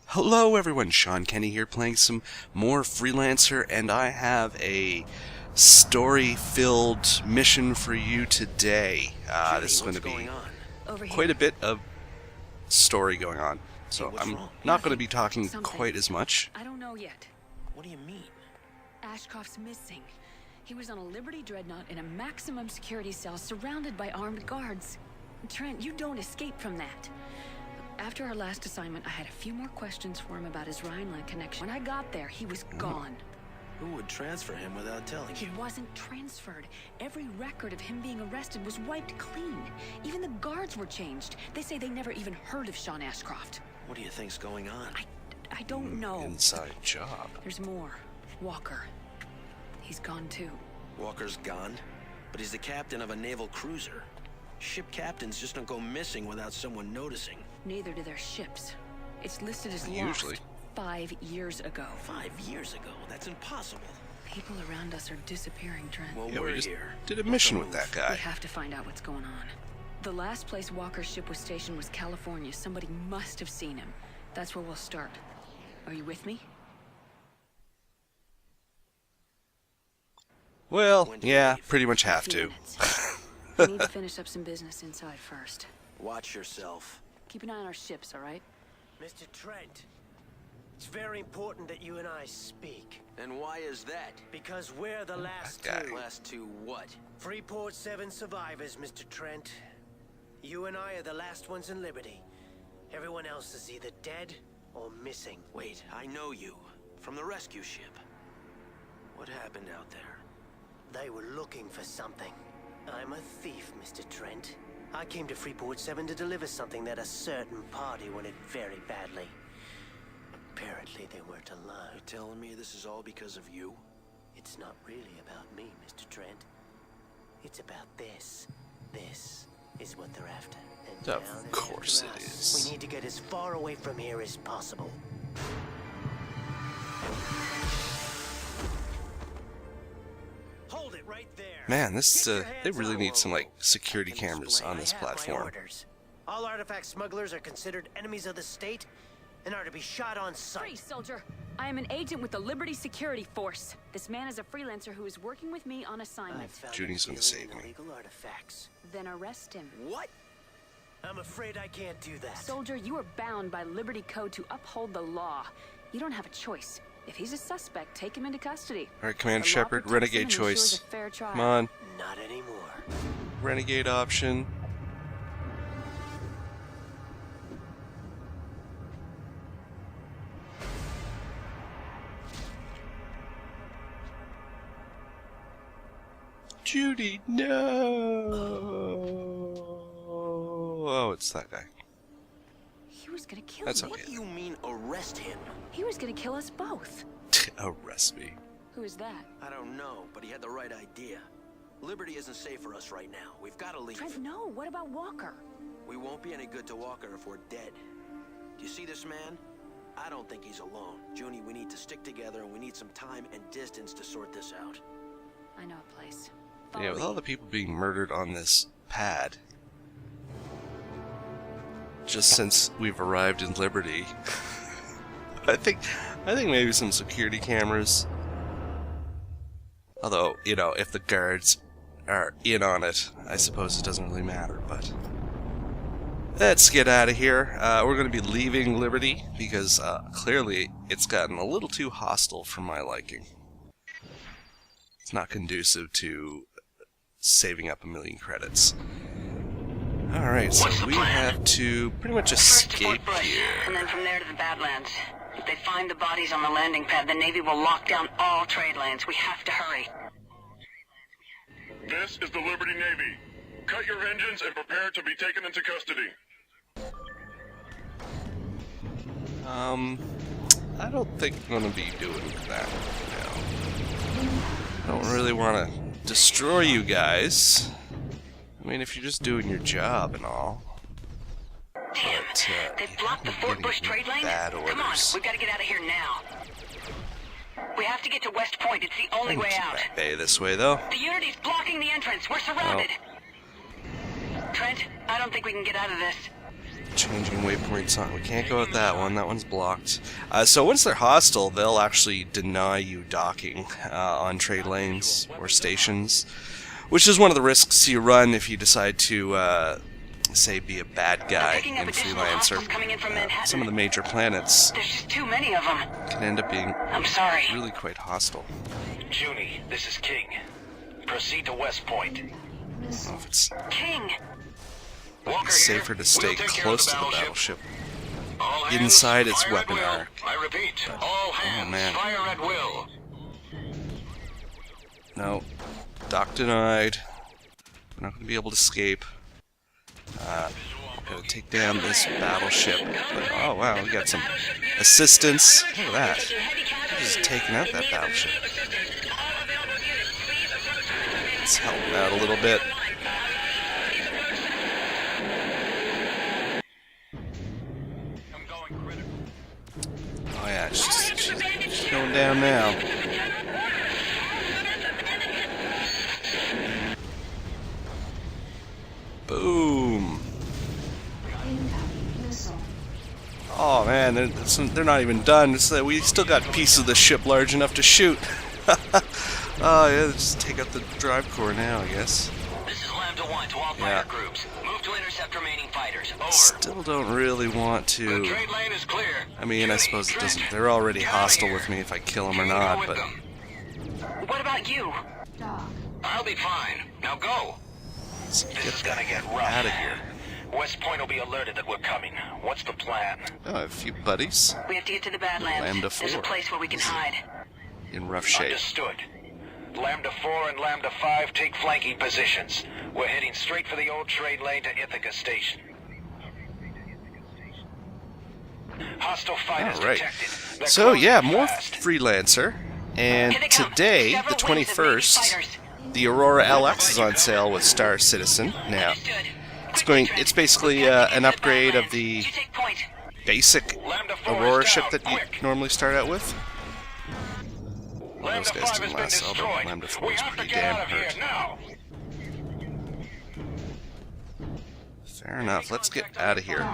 Hello everyone, Shawn Kenney here playing some more Freelancer, and I have a story-filled mission for you today. This is going to be quite a bit of story going on, so I'm not going to be talking quite as much. I don't know yet. What do you mean? Ashcroft's missing. He was on a Liberty dreadnought in a maximum security cell surrounded by armed guards. Trent, you don't escape from that. After our last assignment, I had a few more questions for him about his Rhineland connection. When I got there, he was gone. Who would transfer him without telling you? He wasn't transferred. Every record of him being arrested was wiped clean. Even the guards were changed. They say they never even heard of Shawn Ashcroft. What do you think's going on? I don't know. Inside job. There's more. Walker. He's gone too. Walker's gone? But he's the captain of a naval cruiser. Ship captains just don't go missing without someone noticing. Neither do their ships. It's listed as Usually. lost 5 years ago. 5 years ago? That's impossible. People around us are disappearing, Trent. Well, Yeah, we're we just here. did a mission with that We guy. have to find out what's going on. The last place Walker's ship was stationed was California. Somebody must have seen him. That's where we'll start. Are you with me? Well, yeah, pretty much have Few to. minutes. We need to finish up some business inside first. Watch yourself. Keep an eye on our ships, all right? Mr. Trent, it's very important that you and I speak. And why is that? Because we're the last That guy. two. Last two what? Freeport 7 survivors, Mr. Trent. You and I are the last ones in Liberty. Everyone else is either dead or missing. Wait, I know you. From the rescue ship. What happened out there? They were looking for something. I'm a thief, Mr. Trent. I came to Freeport 7 to deliver something that a certain party wanted very badly. Apparently they weren't alone. You're telling me this is all because of you? It's not really about me, Mr. Trent. It's about this. This is what they're after. And Of now they're course after it us. is. We need to get as far away from here as possible. Hold it right there. Man, this Get your they hands really on- need some like security I can cameras explain. on this I have my platform. orders. All artifact smugglers are considered enemies of the state and are to be shot on sight. Freeze, soldier! I am an agent with the Liberty Security Force. This man is a freelancer who is working with me on I assignment. found Judy's him gonna dealing save in me. illegal artifacts. Then arrest him. What? I'm afraid I can't do that. Soldier, you are bound by Liberty Code to uphold the law. You don't have a choice. If he's a suspect, take him into custody. Alright, Commander The law Shepard, protects him renegade and ensures choice. a fair trial. Come on, Not anymore. renegade option. Judy, no! Oh, it's that guy. He was gonna kill That's me. okay. What do you mean arrest him? He was gonna kill us both. Arrest me. Who is that? I don't know, but he had the right idea. Liberty isn't safe for us right now. We've got to leave. Trent, no. What about Walker? We won't be any good to Walker if we're dead. Do you see this man? I don't think he's alone. Junie, we need to stick together and we need some time and distance to sort this out. I know a place. Yeah, Follow with me. all the people being murdered on this pad, just since we've arrived in Liberty, I think maybe some security cameras. Although, you know, if the guards are in on it, I suppose it doesn't really matter, but let's get out of here. We're going to be leaving Liberty because clearly it's gotten a little too hostile for my liking. It's not conducive to saving up 1,000,000 credits. Alright, so we have to pretty much First to escape Fort Bush, and here. then from there to the Badlands. If they find the bodies on the landing pad, the Navy will lock down all trade lanes. We have to hurry. This is the Liberty Navy. Cut your engines and prepare to be taken into custody. I don't think I'm going to be doing that now. I don't really want to destroy you guys. I mean, if you're just doing your job and all. Damn, But, they've you blocked the haven't Fort been Bush getting trade lane? bad Come on, orders. we gotta get out of here now. We have to get to West Point. It's the only way out. Bay this way, though. The Unity's blocking the entrance. We're surrounded. Trent, I don't think we can get out of this. Changing waypoints on. We can't go with that one. That one's blocked. So once they're hostile, they'll actually deny you docking on trade lanes or stations, which is one of the risks you run if you decide to, say, be a bad guy in Freelancer. Some of the major planets There's just too many of them. can end up being I'm sorry. really quite hostile. Junie, this is King. Proceed to West Point. I don't know if it's King. Walker safer here. to stay We'll take care close of to the battleship. battleship All hands, inside its fire weapon at will. arc. I repeat, all hands, man. fire at will. No. Dock denied. We're not going to be able to escape. Gotta take down this battleship. But, oh wow, we got some assistance. Look at that. Just taking out that battleship. Let's help him out a little bit. Oh yeah, she's going down now. Boom. Oh man, they're not even done. We still got pieces of the ship large enough to shoot. Oh yeah, just take out the drive core now, I guess. This is Lambda 1 to all fighter groups. Move to intercept remaining fighters. Over. Still don't really want The to. trade lane is clear. I mean, I suppose it doesn't. They're already hostile with me if I kill them or not, but What about you? I'll be fine. Now go. let's This get is gonna get rough. out of here. West Point will be alerted that we're coming. What's the plan? Oh, I have a few buddies We have to get to the Badlands. Lambda There's a 4. place where we can hide. in rough shape. Understood. Lambda 4 and Lambda 5 take flanking positions. We're heading straight for the old trade lane to Ithaca Station. Hostile fighters All right. detected. They're So closing yeah, more fast. Freelancer. And Here they come. today, the Several waves of Navy 21st, fighters. the Aurora LX is on sale with Star Citizen. Now, Understood. it's basically an upgrade of the You take point. basic Lambda 4 Aurora is ship down. that you Quick. normally start out with. Lambda Those guys 5 didn't has been last, although destroyed. Lambda 4 We is have to pretty get damn out of here hurt. now. Fair enough. Let's get out of here.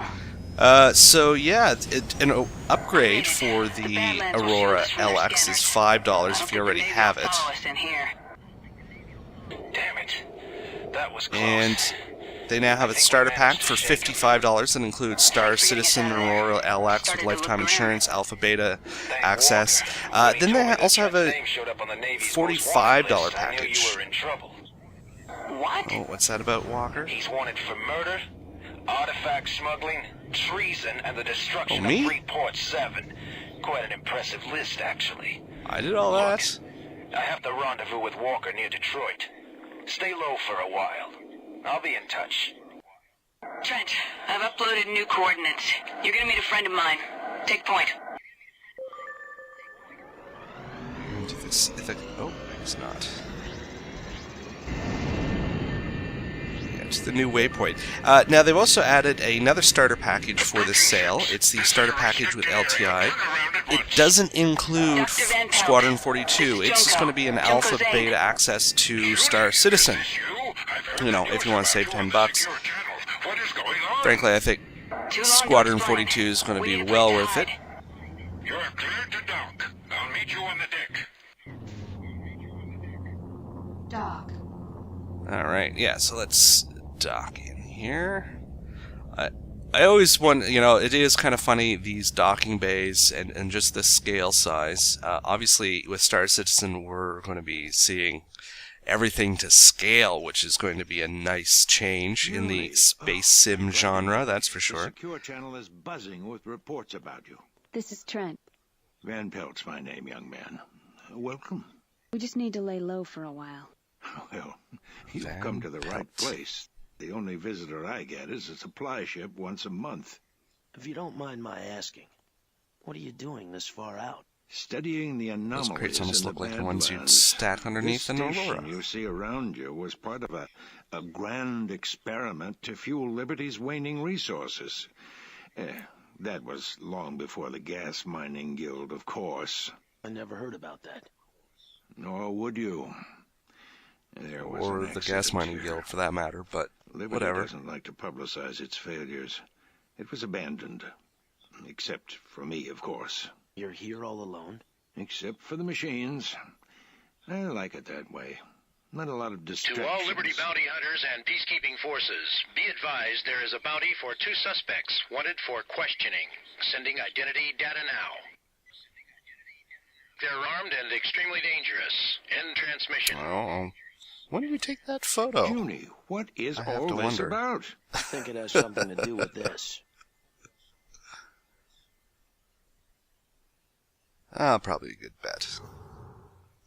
So yeah, an upgrade for the Aurora LX is $5 if you already have it. Damn it. That was close. And they now have a starter pack for $55 that includes Star Citizen Aurora LX with lifetime insurance, Alpha Beta access. Then they also have a $45 package. What? Oh, what's that about, Walker? He's wanted for murder, artifact smuggling, treason, and the destruction Oh, me? of Freeport 7. Quite an impressive list, actually. I did all that. I have the rendezvous with Walker near Detroit. Stay low for a while. I'll be in touch. Trent, I've uploaded new coordinates. You're gonna meet a friend of mine. Take point. Oh, it's not. Yeah, it's the new waypoint. Now, they've also added another starter package for this sale. It's the starter package with LTI. It doesn't include Squadron 42. It's just going to be an Alpha Beta access to Star Citizen. You know, if you want to save $10. What is going on? Frankly, I think Too long to Squadron explain. 42 is going to We be need to well play worth it. tied. You are cleared to dock. I'll meet you on the deck. Dock. Alright, yeah, so let's dock in here. I always want, you know, it is kind of funny, these docking bays and just the scale size. Obviously, with Star Citizen, we're going to be seeing everything to scale, which is going to be a nice change in the space sim genre, that's for The sure. secure channel is buzzing with reports about you. This is Trent. Van Pelt's my name, young man. Welcome. We just need to lay low for a while. Well, you've come to the right place. The only visitor I get is a supply ship once a month. If you don't mind my asking, what are you doing this far out? Studying the Those anomalies crates almost in look the like the ones you'd Badlands. stack underneath This an station Aurora. you see around you was part of a grand experiment to fuel Liberty's waning resources. That was long before the Gas Mining Guild, of course. I never heard about that. Nor would you. There was Or an the gas accident mining here. guild, for that matter, but Liberty whatever. doesn't like to publicize its failures. It was abandoned. Except for me, of course. You're here all alone? Except for the machines. I like it that way. Not a lot of To distractions. all Liberty bounty hunters and peacekeeping forces, be advised there is a bounty for 2 suspects wanted for questioning. Sending identity data now. They're armed and extremely dangerous. End transmission. Well, when did we take that photo? Junie, what is I have all to this wonder. about? I think it has something to do with this. Probably a good bet.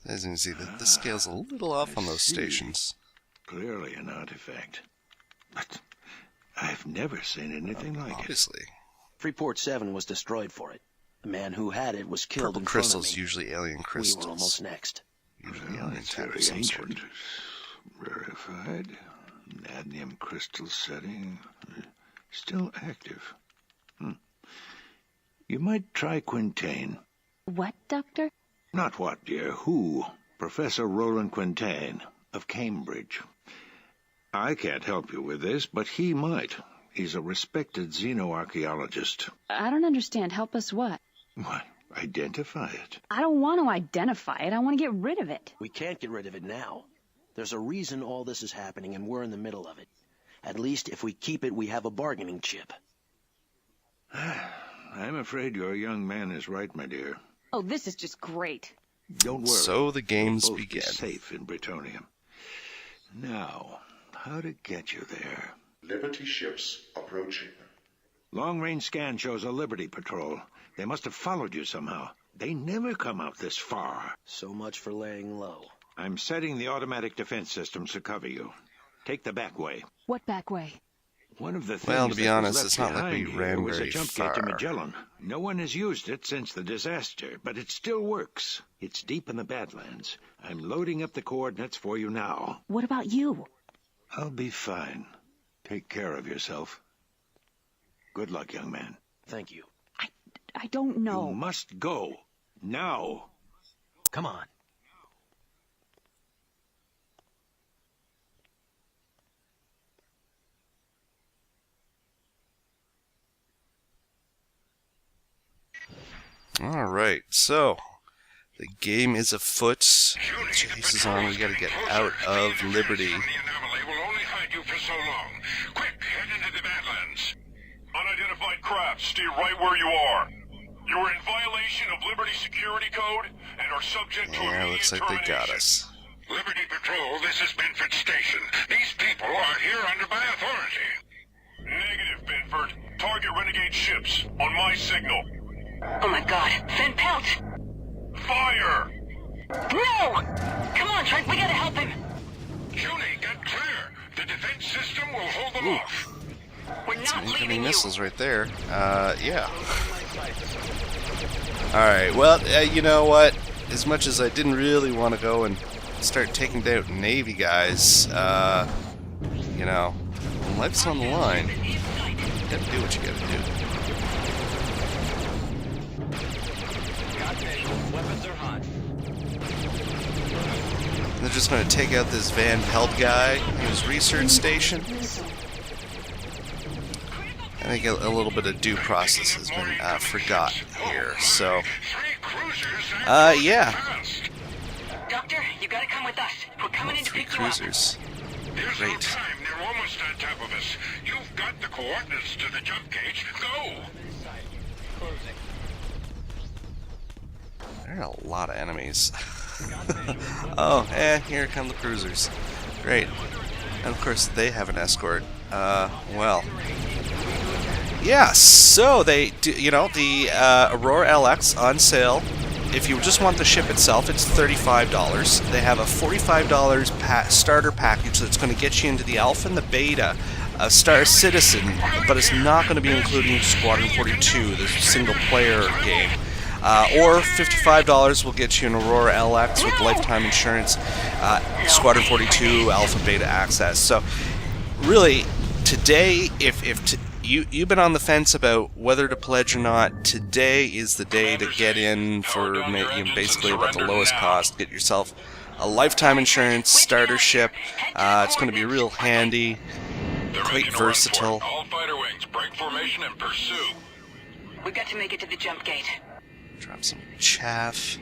As you can see, the scale's a little off on those see. stations. Clearly an artifact. But I've never seen anything like Obviously. Freeport 7 was destroyed for it. The man who had it was killed Purple in front of crystals, me. usually alien We crystals. were almost next. it. Usually Well, alien it's type very of some sort. ancient. Verified. Cadmium crystal setting. Still active. You might try Quintain. What, Doctor? Not what, dear. Who? Professor Roland Quintain of Cambridge. I can't help you with this, but he might. He's a respected xenoarchaeologist. I don't understand. Help us what? What? Identify it. I don't want to identify it. I want to get rid of it. We can't get rid of it now. There's a reason all this is happening, and we're in the middle of it. At least if we keep it, we have a bargaining chip. I'm afraid your young man is right, my dear. Oh, this is just great. Don't worry. So the games We'll both be begin. safe in Bretonium. Now, how to get you there? Liberty ships approaching. Long-range scan shows a Liberty patrol. They must have followed you somehow. They never come out this far. So much for laying low. I'm setting the automatic defense systems to cover you. Take the back way. What back way? One of the things Well, to be that was honest, left it's not like we behind here ran was a very jump gate to far. Magellan. No one has used it since the disaster, but it still works. It's deep in the Badlands. I'm loading up the coordinates for you now. What about you? I'll be fine. Take care of yourself. Good luck, young man. Thank you. I don't know. You must go. Now. Come on. Alright, so the game is afoot. Chase is on. We gotta get out of Liberty. The anomaly will only hide you for so long. Quick, head into the Badlands. Unidentified craft, stay right where you are. You are in violation of Liberty Security Code and are subject to Yeah, immediate looks like they got termination. us. Liberty Patrol, this is Benford Station. These people are here under my authority. Negative, Benford. Target renegade ships on my signal. Oh my god. Van Pelt! Fire! No! Come on, Trent, we gotta help him! Junie, get clear. The defense system will hold them off. We're not Some incoming leaving you! missiles right there. Yeah. Alright, well, you know what? As much as I didn't really want to go and start taking down Navy guys, you know, when life's on the line, you gotta do what you gotta do. Weapons are hot. They're just gonna take out this Van Pelt guy in his research station. I think a little bit of due process has been forgot here, so, yeah. Doctor, you gotta come with us. We're coming in to 3 pick you up. cruisers. There's Great. no time. They're almost on top of us. You've got the coordinates to the jump gate. Go! There are a lot of enemies. Oh, here come the cruisers. Great. And of course, they have an escort. Well. Yeah, so they do, you know, the Aurora LX on sale. If you just want the ship itself, it's $35. They have a $45 starter package that's going to get you into the Alpha and the Beta Star Citizen, but it's not going to be including Squadron 42, the single-player game. Or $55 will get you an Aurora LX with lifetime insurance, Squadron 42, Alpha Beta access. So, really, today, if you've been on the fence about whether to pledge or not. Today is the day to get in for basically about the lowest cost. Get yourself a lifetime insurance starter ship. It's going to be real handy, quite versatile. All fighter wings, break formation and pursue. We've got to make it to the jump gate. Drop some chaff.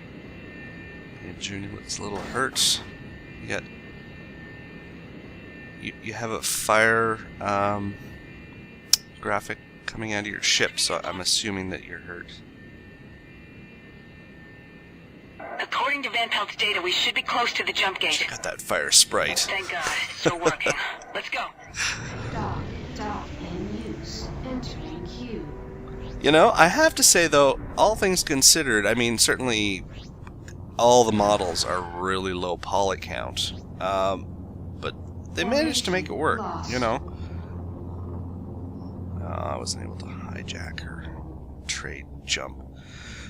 Yeah, Junior looks a little hurt. You got. You have a fire graphic coming out of your ship, so I'm assuming that you're hurt. According to Van Pelt's data, we should be close to the jump gate. Check out that fire sprite. Thank God, it's still working. Let's go. Dock in use. Entering queue. You know, I have to say though, all things considered, I mean, certainly all the models are really low poly count, but they managed to make it work. You know, I wasn't able to hijack her trade jump.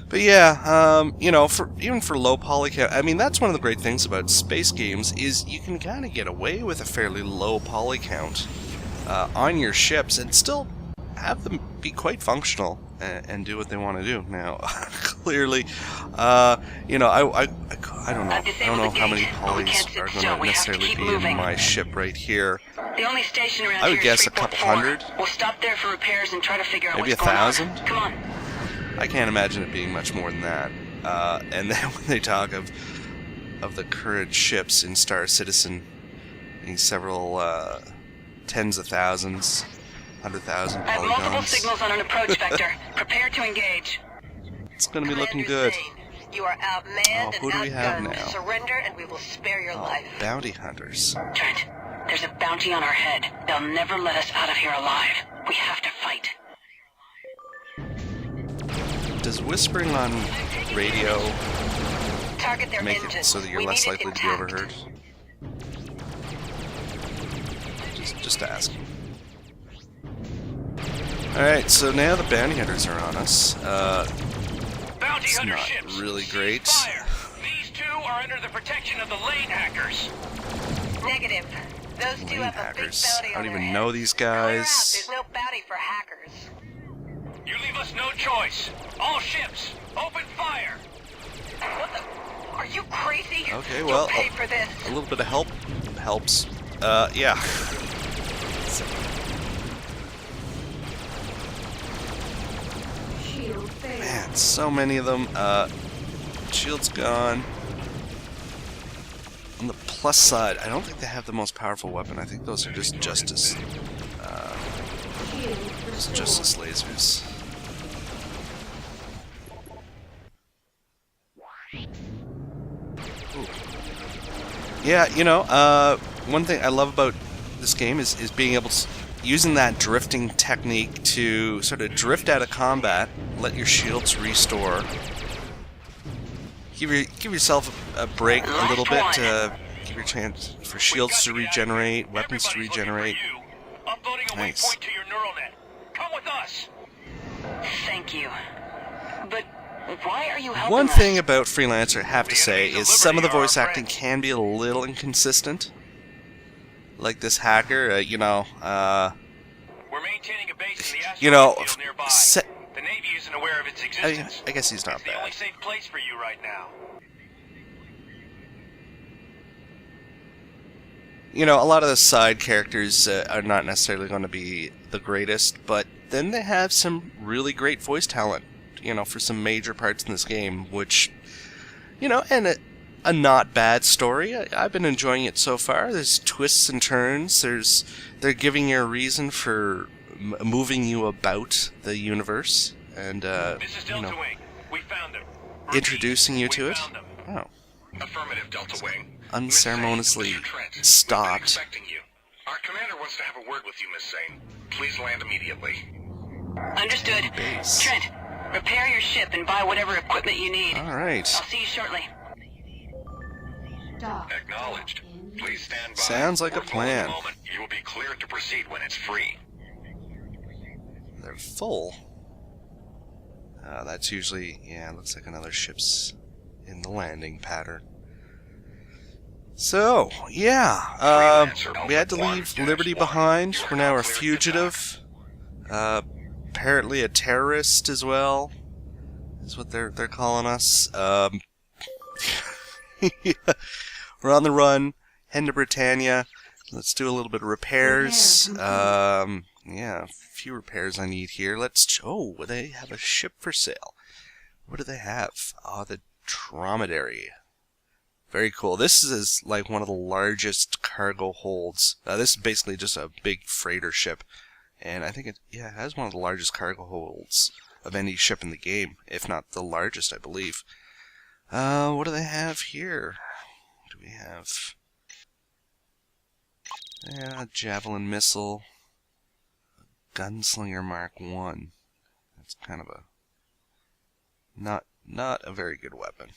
But yeah, you know, even for low poly count, I mean, that's one of the great things about space games is you can kind of get away with a fairly low poly count on your ships and still have them be quite functional and do what they want to do. Now, clearly, you know, I don't know. I don't know how many polys are going to necessarily be in my ship right here. The only station around I would here is guess a couple 3.4. hundred. We'll stop there for repairs and try to figure out Maybe what's going on. 1,000? Come on. I can't imagine it being much more than that. And then when they talk of the current ships in Star Citizen being several tens of thousands, 100,000 I have multiple polygons, signals on an approach vector. Prepare to engage. it's going to be looking good. You are outmanned Oh, who do we have and outgunned. now? Surrender and we will spare your life. Bounty hunters. Trent, there's a bounty on our head. They'll never let us out of here alive. We have to fight. Does whispering on radio Target their make it engines. so that you're We less need it likely to be intact. overheard? Just asking. Alright, so now the bounty hunters are on us. Bounty It's hunter not ships. really great. Fire. These two are under the protection of the lane hackers. Negative. Those two Lane have a big hackers. bounty I don't on even their know head. these Clear out. guys. There's no bounty for hackers. You leave us no choice. All ships, open fire. What the? Are you crazy? Okay, You'll well, pay for this. a little bit of help helps. Yeah. Shield failed. Man, so many of them. Shield's gone. On the plus side, I don't think they have the most powerful weapon. I think those are just Justice. Shield restored. Justice lasers. Ooh. Yeah, you know, one thing I love about this game is being able to using that drifting technique to sort of drift out of combat, let your shields restore. Give yourself a break a little bit to give your chance for shields to regenerate, weapons to regenerate. Uploading a Nice. waypoint to your neural net. Come with us. Thank you. But why are you helping One us? thing about Freelancer, I have to say, is some of the voice acting can be a little inconsistent. Like this hacker, you know, We're maintaining a base in the you know, asteroid field nearby. The Navy isn't aware of its existence. I guess he's not It's the only bad. safe place for you right now. You know, a lot of the side characters are not necessarily going to be the greatest, but then they have some really great voice talent, you know, for some major parts in this game, which, you know, and a not bad story. I've been enjoying it so far. There's twists and turns. They're giving you a reason for moving you about the universe and, This is you Delta know, Wing. We found them. introducing you We to it. found them. Oh. Affirmative, Delta Wing. Unceremoniously Miss Zane, Mr. Trent, we've been stopped. expecting you. Our commander wants to have a word with you, Miss Zane. Please land immediately. Understood. Base. Trent, repair your ship and buy whatever equipment you need. All right. I'll see you shortly. Dock. Acknowledged. Please stand by. Sounds like a We're full at the plan. moment. You will be cleared to proceed when it's free. They're full. That's usually, yeah, looks like another ship's in the landing pattern. So, yeah, we had to leave Liberty behind. We're now a fugitive. Apparently a terrorist as well, is what they're calling us. We're on the run, heading to Britannia. Let's do a little bit of repairs. Yeah, a few repairs I need here. Oh, they have a ship for sale. What do they have? Oh, the Dromedary. Very cool. This is like one of the largest cargo holds. This is basically just a big freighter ship. And I think it has one of the largest cargo holds of any ship in the game, if not the largest, I believe. What do they have here? What do we have? Yeah, Javelin missile. Gunslinger Mark 1. That's kind of a not a very good weapon.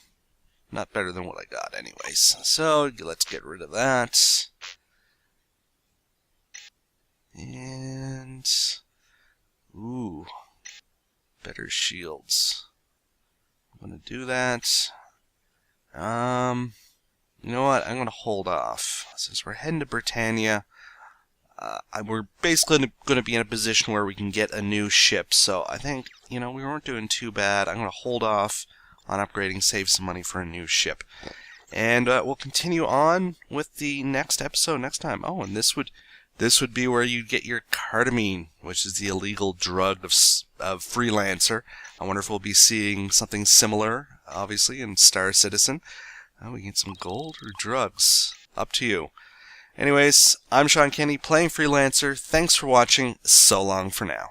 Not better than what I got anyways. So let's get rid of that. And ooh, better shields. I'm gonna do that. You know what? I'm gonna hold off since we're heading to Britannia. We're basically going to be in a position where we can get a new ship, so I think, we weren't doing too bad. I'm going to hold off on upgrading, save some money for a new ship. And we'll continue on with the next episode next time. Oh, and this would be where you get your cardamine, which is the illegal drug of Freelancer. I wonder if we'll be seeing something similar, obviously, in Star Citizen. Oh, we get some gold or drugs. Up to you. Anyways, I'm Shawn Kenney, playing Freelancer. Thanks for watching. So long for now.